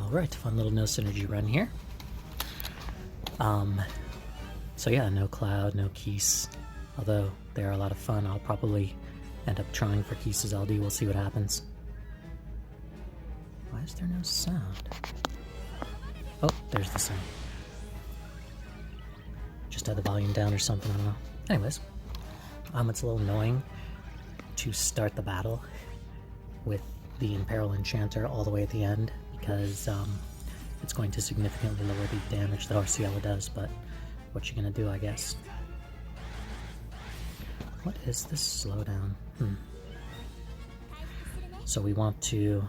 Alright, fun little no synergy run here. So yeah, no Cloud, no Keese. Although they are a lot of fun, I'll probably end up trying for Keese's LD, we'll see what happens. Why is there no sound? Oh, there's the sound. Just had the volume down or something, I don't know. Anyways, it's a little annoying to start the battle with the Imperil Enchanter all the way at the end, because it's going to significantly lower the damage that Arciela does, but what you gonna do, I guess. What is this slowdown? So we want to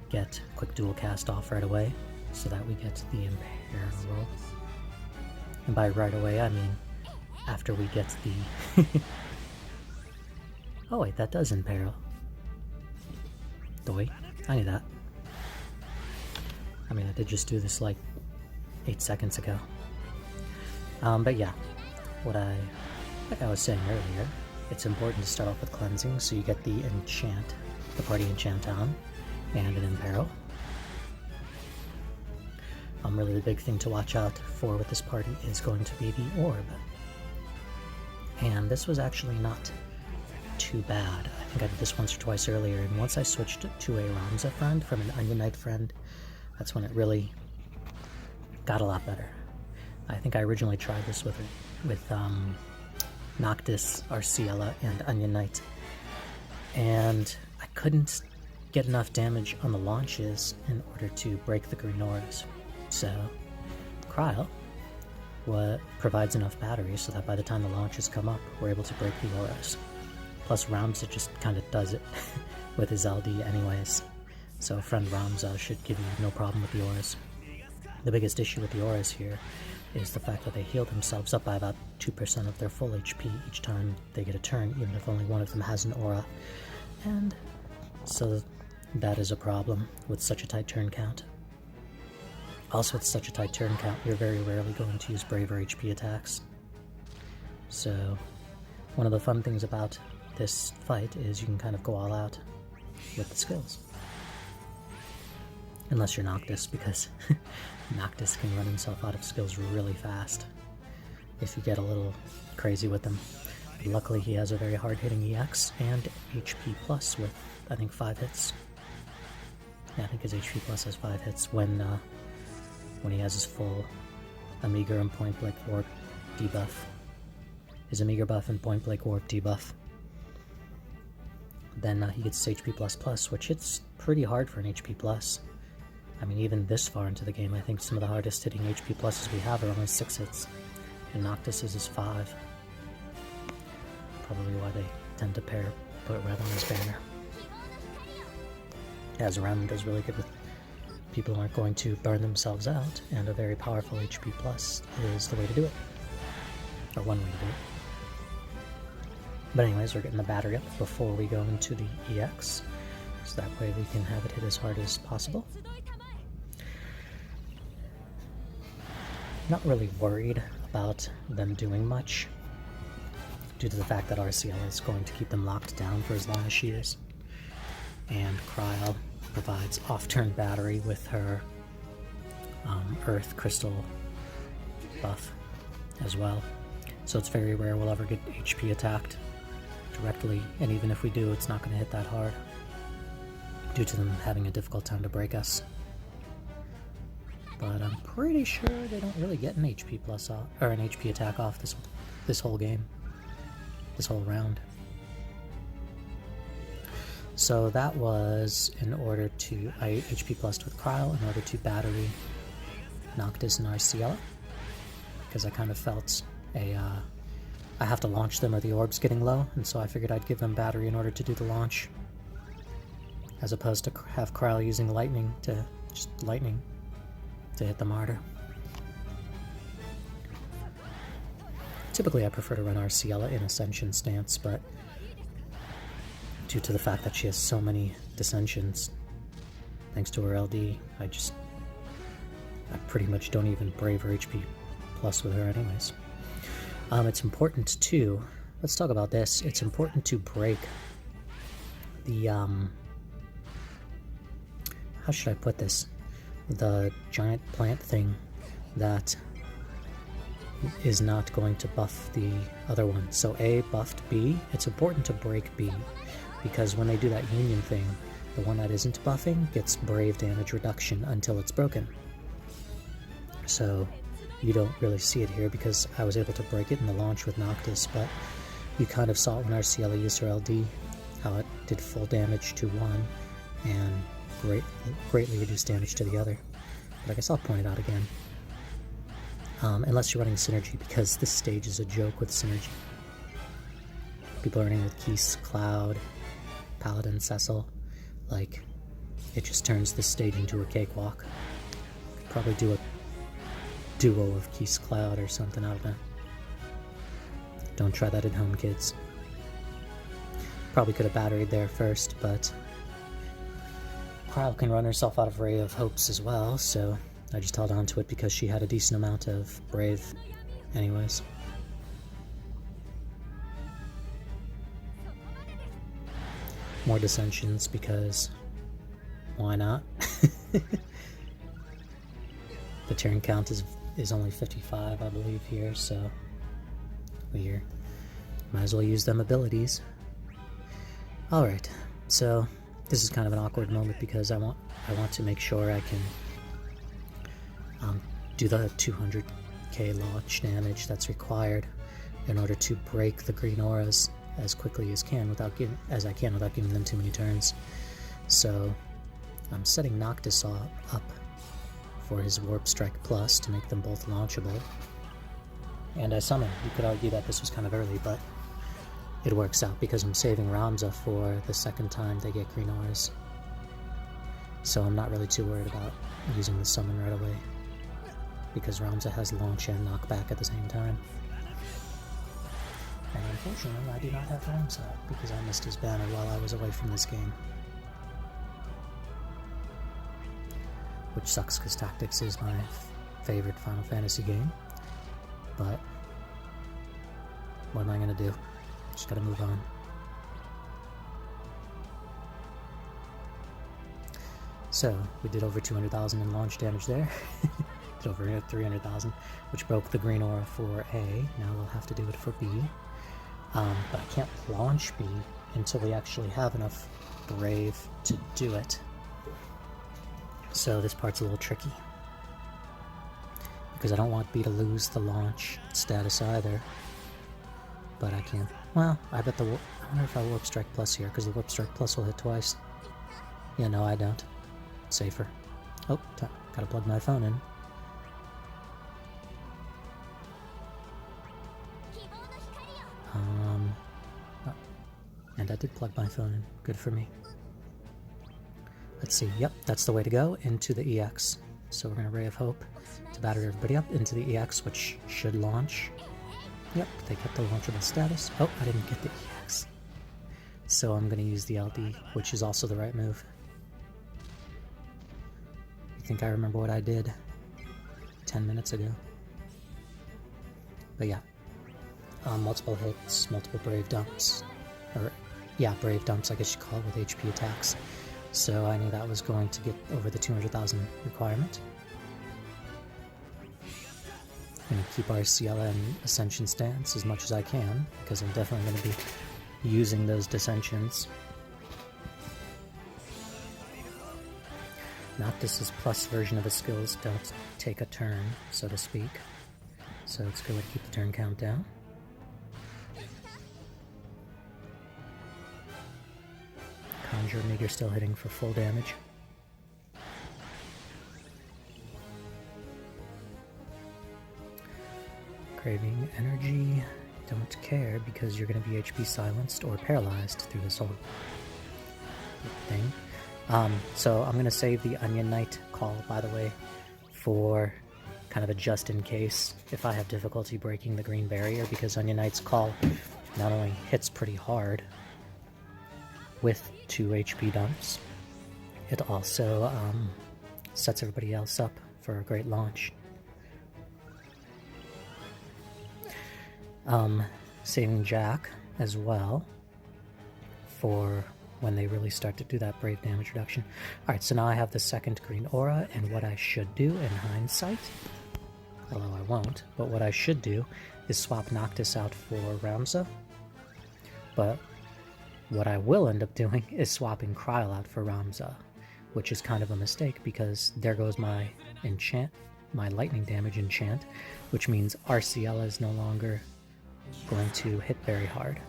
get quick dual cast off right away, so that we get the Imperil. And by right away, I mean after we get the... Oh wait, that does Imperil. Doi. I knew that. I mean, I did just do this like 8 seconds ago. But yeah, like I was saying earlier, it's important to start off with cleansing, so you get the enchant, the party enchant on, and an Imperil. Really the big thing to watch out for with this party is going to be the orb. And this was actually not too bad. I think I did this once or twice earlier, and once I switched to a Ramza friend from an Onion Knight friend, that's when it really got a lot better. I think I originally tried this with Noctis, Arciela, and Onion Knight, and I couldn't get enough damage on the launches in order to break the green auras. So Krile provides enough battery so that by the time the launches come up, we're able to break the auras. Plus Ramza just kind of does it with his LD anyways, so friend Ramza should give you no problem with the auras. The biggest issue with the auras here is the fact that they heal themselves up by about 2% of their full HP each time they get a turn, even if only one of them has an aura. And so that is a problem with such a tight turn count. Also, with such a tight turn count, you're very rarely going to use braver HP attacks. So one of the fun things about this fight is you can kind of go all out with the skills. Unless you're Noctis, because Noctis can run himself out of skills really fast if you get a little crazy with him. But luckily he has a very hard-hitting EX and HP plus with, I think, 5 hits. Yeah, I think his HP plus has 5 hits when he has his full Ameager and Point Blank Warp debuff. His Ameager buff and Point Blank Warp debuff. Then he gets his HP plus, which hits pretty hard for an HP plus. I mean, even this far into the game, I think some of the hardest hitting HP pluses we have are only 6 hits, and Noctis is 5. Probably why they tend to put Red on his banner. As Ram does really good with people who aren't going to burn themselves out, and a very powerful HP plus is the way to do it. Or one way to do it. But anyways, we're getting the battery up before we go into the EX, so that way we can have it hit as hard as possible. Not really worried about them doing much, due to the fact that Arciela is going to keep them locked down for as long as she is. And Krile provides off-turn battery with her Earth Crystal buff as well. So it's very rare we'll ever get HP attacked directly, and even if we do, it's not going to hit that hard, due to them having a difficult time to break us. But I'm pretty sure they don't really get an HP plus off, or an HP attack off this whole game, this whole round. So that was in order to HP plus with Krile in order to battery Noctis and Arciela, because I kind of felt I have to launch them or the orb's getting low, and so I figured I'd give them battery in order to do the launch, as opposed to have Krile using lightning to hit the martyr. Typically I prefer to run Arciela in Ascension stance, but due to the fact that she has so many dissensions, thanks to her LD, I pretty much don't even brave her HP plus with her anyways. It's important to, let's talk about this, it's important to break the, how should I put this? the giant plant thing that is not going to buff the other one. So A buffed B. It's important to break B, because when they do that union thing, the one that isn't buffing gets brave damage reduction until it's broken. So you don't really see it here because I was able to break it in the launch with Noctis, but you kind of saw it when Arciela used her LD, how it did full damage to one and greatly reduced damage to the other. But I guess I'll point it out again. Unless you're running Synergy, because this stage is a joke with Synergy. People are running with Keese, Cloud, Paladin, Cecil. Like, it just turns this stage into a cakewalk. Could probably do a duo of Keese, Cloud or something, I don't know. Don't try that at home, kids. Probably could have batteried there first, but Krile can run herself out of Ray of Hopes as well, so I just held on to it because she had a decent amount of Brave anyways. More dissensions because why not? The turn count is only 55, I believe, here, so we might as well use them abilities. Alright, so this is kind of an awkward moment because I want to make sure I can do the 200k launch damage that's required in order to break the green auras as quickly as I can without giving them too many turns. So I'm setting Noctis up for his Warp Strike Plus to make them both launchable. And I summon. You could argue that this was kind of early, but it works out because I'm saving Ramza for the second time they get green auras. So I'm not really too worried about using the summon right away, because Ramza has launch and knockback at the same time. And unfortunately, I do not have Ramza because I missed his banner while I was away from this game. Which sucks because Tactics is my favorite Final Fantasy game. But what am I going to do? Just gotta move on. So, we did over 200,000 in launch damage there. Did over 300,000, which broke the green aura for A. Now we'll have to do it for B. But I can't launch B until we actually have enough Brave to do it. So this part's a little tricky, because I don't want B to lose the launch status either. But I can't. Well, I wonder if I Warp Strike Plus here, because the Warp Strike Plus will hit twice. Yeah, no, I don't. Safer. Oh, gotta plug my phone in. Oh, and I did plug my phone in. Good for me. Let's see. Yep, that's the way to go, into the EX. So we're gonna Ray of Hope to batter everybody up into the EX, which should launch. Yep, they get the launchable status. Oh, I didn't get the EX. So I'm going to use the LD, which is also the right move. I think I remember what I did 10 minutes ago. But yeah. Multiple hits, multiple Brave dumps. Or, yeah, Brave dumps, I guess you call it, with HP attacks. So I knew that was going to get over the 200,000 requirement. I'm going to keep Arciela in Ascension stance as much as I can, because I'm definitely going to be using those dissensions. Noctis' plus version of his skills don't take a turn, so to speak. So it's good to keep the turn count down. Conjure Meteor still hitting for full damage. Craving energy, don't care because you're going to be HP silenced or paralyzed through this whole thing. So I'm going to save the Onion Knight call, by the way, for kind of a just in case if I have difficulty breaking the green barrier, because Onion Knight's call not only hits pretty hard with 2 HP dumps, it also sets everybody else up for a great launch. Saving Jack as well for when they really start to do that brave damage reduction. Alright, so now I have the second green aura, and what I should do in hindsight, although I won't, but what I should do is swap Noctis out for Ramza. But what I will end up doing is swapping Krile out for Ramza, which is kind of a mistake because there goes my enchant, my lightning damage enchant, which means Arciela is no longer going to hit very hard.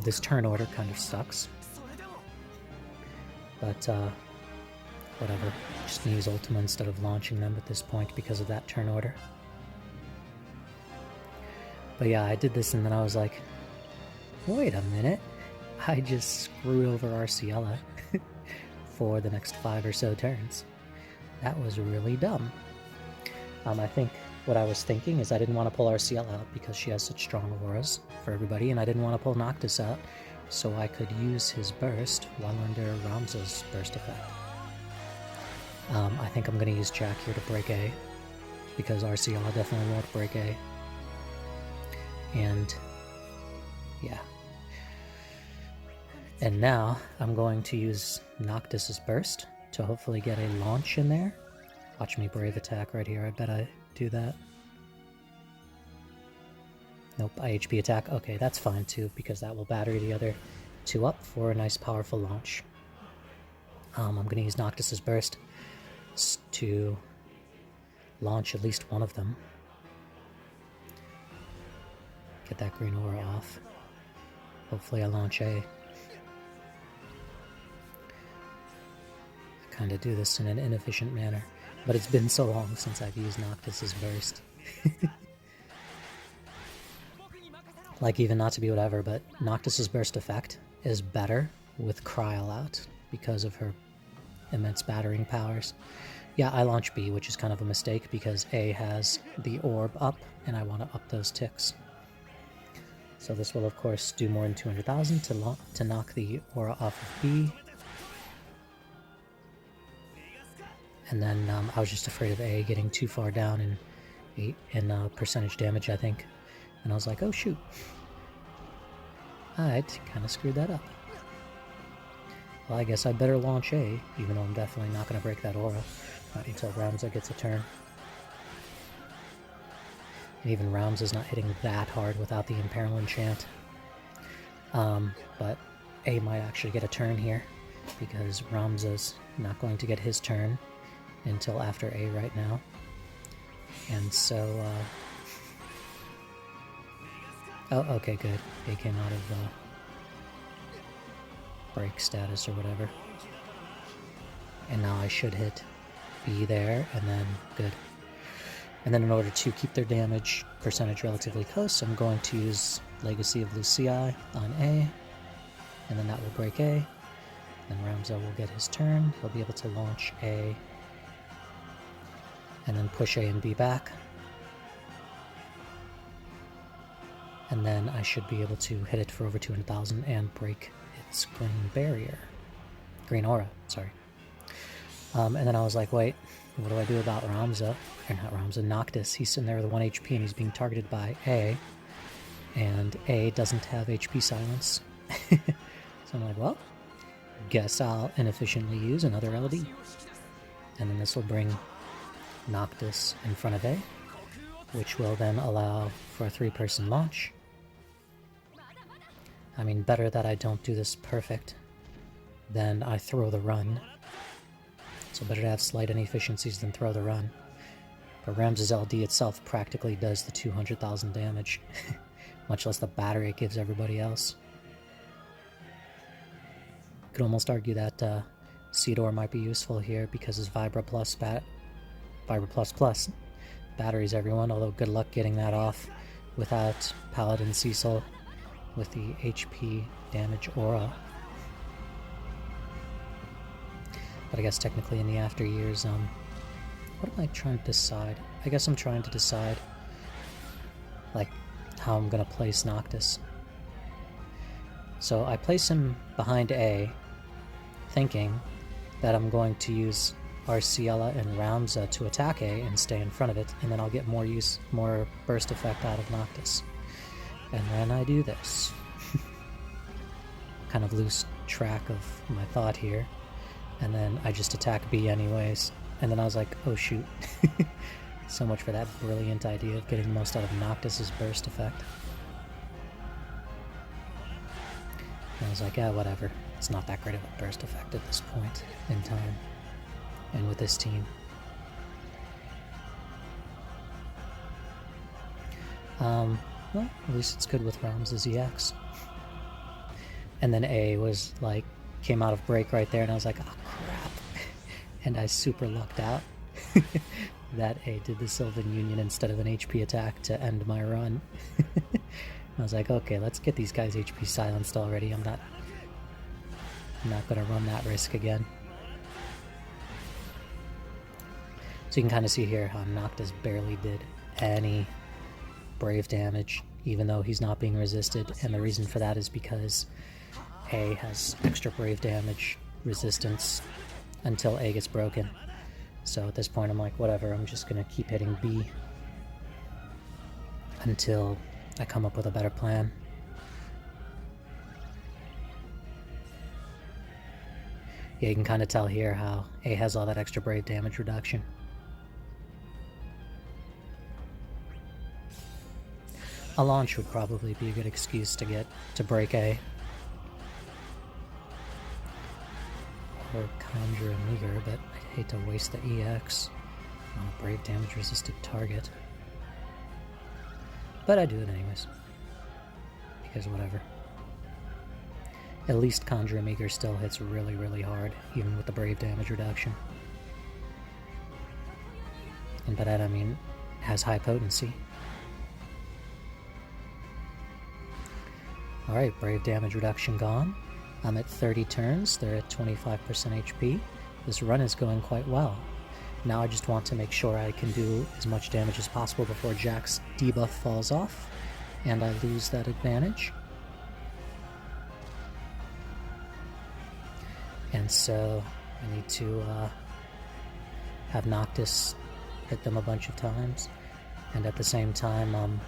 This turn order kind of sucks. But, whatever. Just gonna use Ultima instead of launching them at this point because of that turn order. But yeah, I did this and then I was like, wait a minute. I just screwed over Arciela for the next 5 or so turns. That was really dumb. I think what I was thinking is I didn't want to pull Arciela out because she has such strong auras for everybody, and I didn't want to pull Noctis out so I could use his burst while under Ramza's burst effect. I think I'm going to use Jack here to break A, because Arciela definitely won't break A. And yeah. And now I'm going to use Noctis's burst to hopefully get a launch in there. Watch me brave attack right here. I bet I do that. Nope, IHP attack. Okay, that's fine too, because that will battery the other 2 up for a nice powerful launch. I'm going to use Noctis's burst to launch at least one of them. Get that green aura off. Hopefully I launch A. I kind of do this in an inefficient manner, but it's been so long since I've used Noctis's burst. Like, even not to be whatever, but Noctis's burst effect is better with Krile out because of her immense battering powers. Yeah, I launch B, which is kind of a mistake because A has the orb up, and I want to up those ticks. So this will, of course, do more than 200,000 to knock the aura off of B. And then I was just afraid of A getting too far down in percentage damage, I think. And I was like, oh shoot. I'd kind of screwed that up. Well, I guess I better launch A, even though I'm definitely not going to break that aura. Not until Ramza gets a turn. And even Ramza's not hitting that hard without the Imperil enchant. But A might actually get a turn here, because Ramza's not going to get his turn until after A right now. And so, oh, okay, good. A came out of break status or whatever. And now I should hit B there, and then good. And then in order to keep their damage percentage relatively close, I'm going to use Legacy of Lucii on A, and then that will break A. Then Ramza will get his turn. He'll be able to launch A, and then push A and B back. And then I should be able to hit it for over 200,000 and break its green barrier. Green aura, sorry. And then I was like, wait, what do I do about Ramza? Or not Ramza, Noctis. He's sitting there with 1 HP and he's being targeted by A. And A doesn't have HP silence. So I'm like, well, guess I'll inefficiently use another LD. And then this will bring Noctis in front of A, which will then allow for a 3-person launch. I mean, better that I don't do this perfect than I throw the run. So better to have slight inefficiencies than throw the run. But Ramza's LD itself practically does the 200,000 damage, much less the battery it gives everybody else. Could almost argue that Seedor might be useful here because his Vibra Plus batteries everyone, although good luck getting that off without Paladin Cecil with the HP damage aura. But I guess technically in the after years, what am I trying to decide? I guess I'm trying to decide, like, how I'm gonna place Noctis. So I place him behind A, thinking that I'm going to use Arciela and Ramza to attack A and stay in front of it, and then I'll get more burst effect out of Noctis. And then I do this. Kind of track of my thought here, and then I just attack B anyways. And then I was like, oh shoot. So much for that brilliant idea of getting the most out of Noctis' burst effect. And I was like, yeah, whatever. It's not that great of a burst effect at this point in time. And with this team. Well, at least it's good with Ramza's EX. And then A was like, came out of break right there, and I was like, oh crap. And I super lucked out that A did the Sylvan Union instead of an HP attack to end my run. I was like, okay, let's get these guys HP silenced already. I'm not gonna run that risk again. So you can kind of see here how Noctis barely did any brave damage, even though he's not being resisted, and the reason for that is because A has extra brave damage resistance until A gets broken. So at this point I'm like, whatever, I'm just gonna keep hitting B until I come up with a better plan. Yeah, you can kind of tell here how A has all that extra brave damage reduction. A launch would probably be a good excuse to break A. Or Conjure a Meager, but I'd hate to waste the EX on a brave damage resisted target. But I do it anyways. Because whatever. At least Conjure a Meager still hits really, really hard, even with the brave damage reduction. And by that I mean, has high potency. Alright, brave damage reduction gone. I'm at 30 turns, they're at 25% HP. This run is going quite well. Now I just want to make sure I can do as much damage as possible before Jack's debuff falls off, and I lose that advantage. And so I need to have Noctis hit them a bunch of times, and at the same time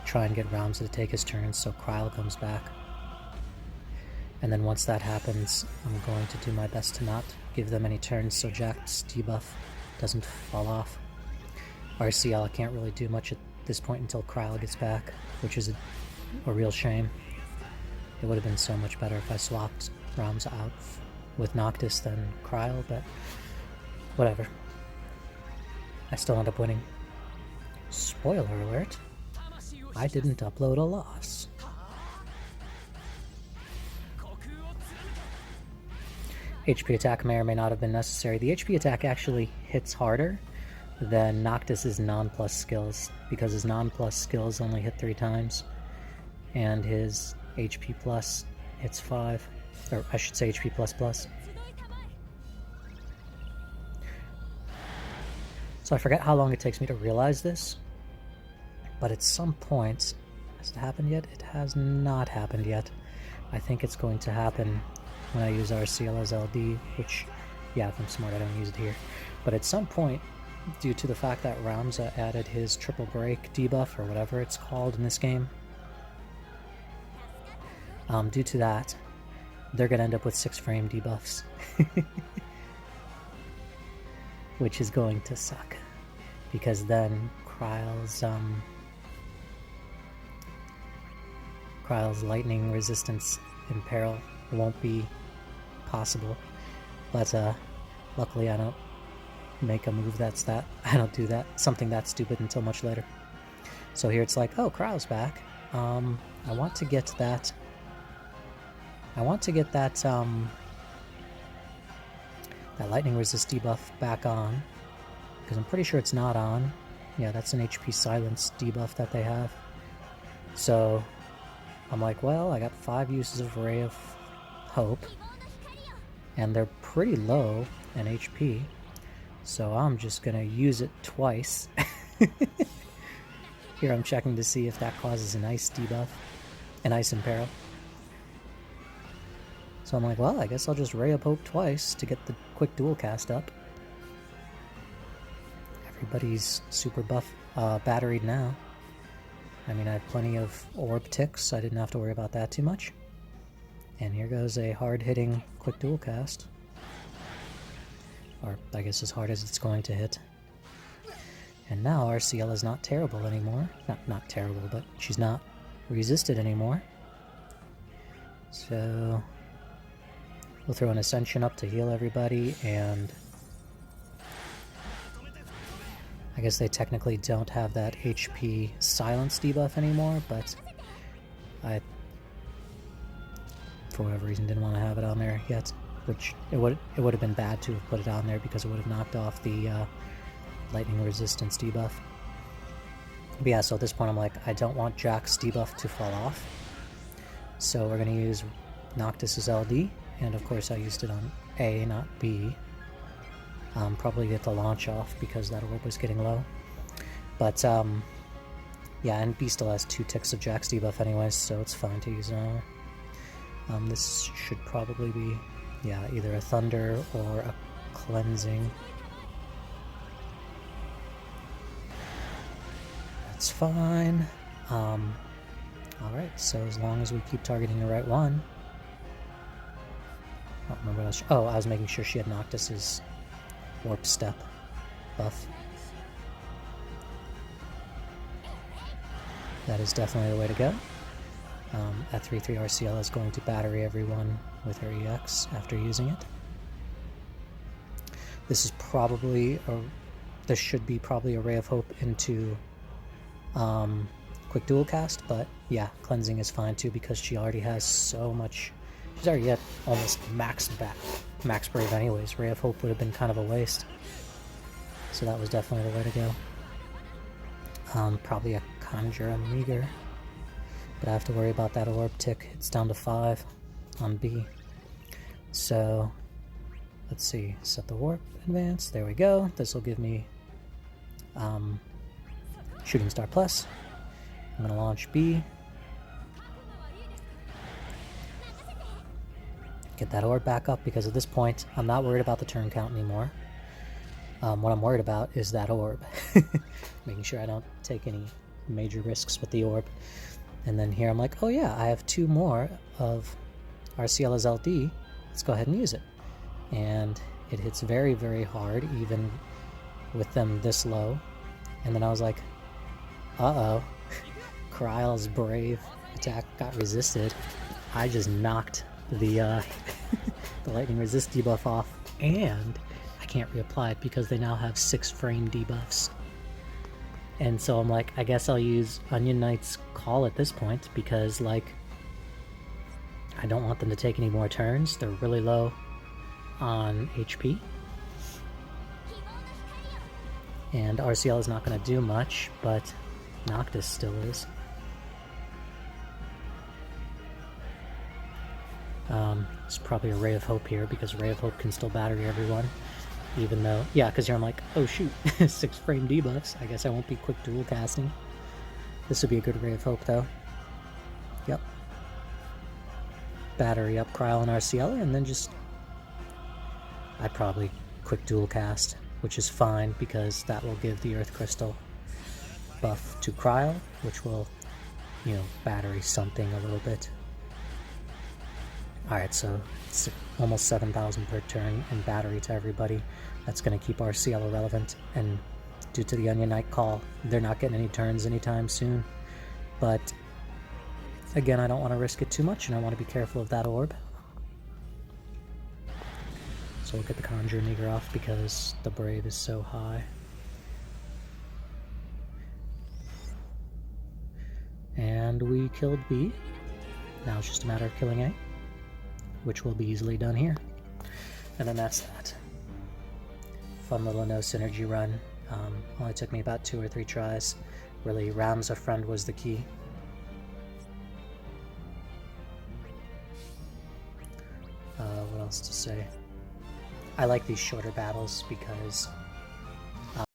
try and get Ramza to take his turn so Krile comes back. And then once that happens, I'm going to do my best to not give them any turns so Jack's debuff doesn't fall off. Arciela can't really do much at this point until Krile gets back, which is a real shame. It would have been so much better if I swapped Ramza out with Noctis than Krile, but whatever. I still end up winning. Spoiler alert, I didn't upload a loss. HP attack may or may not have been necessary. The HP attack actually hits harder than Noctis' non-plus skills, because his non-plus skills only hit 3 times, and his HP plus hits 5, or I should say HP plus plus. So I forget how long it takes me to realize this, but at some point, has it happened yet? It has not happened yet. I think it's going to happen when I use Arciela's LD, which, yeah, if I'm smart I don't use it here. But at some point, due to the fact that Ramza added his triple break debuff, or whatever it's called in this game, due to that, they're going to end up with 6 frame debuffs. Which is going to suck, because then Krile's lightning resistance in peril won't be possible. But luckily I don't make a move I don't do something that stupid until much later. So here it's like, oh, Krile's back. I want to get that that lightning resist debuff back on, because I'm pretty sure it's not on. Yeah, that's an HP silence debuff that they have. So I'm like, well, I got 5 uses of Ray of Hope, and they're pretty low in HP, so I'm just gonna use it twice. Here I'm checking to see if that causes an ice debuff, an ice imperil. So I'm like, well, I guess I'll just Ray of Hope twice to get the quick dual cast up. Everybody's super buff, batteried now. I mean, I have plenty of orb ticks, so I didn't have to worry about that too much. And here goes a hard-hitting quick dual cast. Or, I guess as hard as it's going to hit. And now Arciela is not terrible anymore. Not terrible, but she's not resisted anymore. So we'll throw an Ascension up to heal everybody, and I guess they technically don't have that HP silence debuff anymore, but I, for whatever reason, didn't want to have it on there yet, which it would have been bad to have put it on there because it would have knocked off the lightning resistance debuff. But yeah, so at this point I'm like, I don't want Jack's debuff to fall off, so we're going to use Noctis' LD, and of course I used it on A, not B. Probably get the launch off because that orb was getting low. But yeah, and B still has 2 ticks of Jack's debuff anyways, so it's fine to use it on. This should probably be, yeah, either a Thunder or a Cleansing. That's fine. Alright, so as long as we keep targeting the right one. I don't remember what else. Oh, I was making sure she had Noctis's Warp Step buff. That is definitely the way to go. At 3-3, Arciela is going to battery everyone with her EX after using it. This is probably this should be probably a Ray of Hope into quick dual cast, but yeah, Cleansing is fine too because she already has so much. She's already at almost max Brave anyways. Ray of Hope would have been kind of a waste. So that was definitely the way to go. Probably a Conjure a Meager. But I have to worry about that orb tick. It's down to 5 on B. So, let's see. Set the warp advance. There we go. This will give me Shooting Star Plus. I'm going to launch B. Get that orb back up, because at this point I'm not worried about the turn count anymore. What I'm worried about is that orb. Making sure I don't take any major risks with the orb. And then here I'm like, oh yeah, I have 2 more of Arciela's LD. Let's go ahead and use it. And it hits very, very hard, even with them this low. And then I was like, uh-oh. Krile's Brave attack got resisted. I just knocked the the lightning resist debuff off, and I can't reapply it because they now have 6 frame debuffs. And so I'm like, I guess I'll use Onion Knight's Call at this point, because like I don't want them to take any more turns. They're really low on HP, and Arciela is not going to do much, but Noctis still is. It's probably a Ray of Hope here, because Ray of Hope can still battery everyone, even though, yeah, because here I'm like, oh shoot, 6 frame debuffs. I guess I won't be quick dual casting. This would be a good Ray of Hope though. Yep. Battery up Krile and Arciela, and then just, I'd probably quick dual cast, which is fine because that will give the Earth Crystal buff to Krile, which will, you know, battery something a little bit. Alright, so it's almost 7,000 per turn and battery to everybody. That's going to keep Arciela relevant, and due to the Onion Knight call, they're not getting any turns anytime soon. But again, I don't want to risk it too much, and I want to be careful of that orb. So we'll get the Conjure Meager off because the Brave is so high. And we killed B. Now it's just a matter of killing A, which will be easily done here. And then that's that. Fun little no synergy run. Only took me about 2 or 3 tries. Really, Ramza friend was the key. What else to say? I like these shorter battles because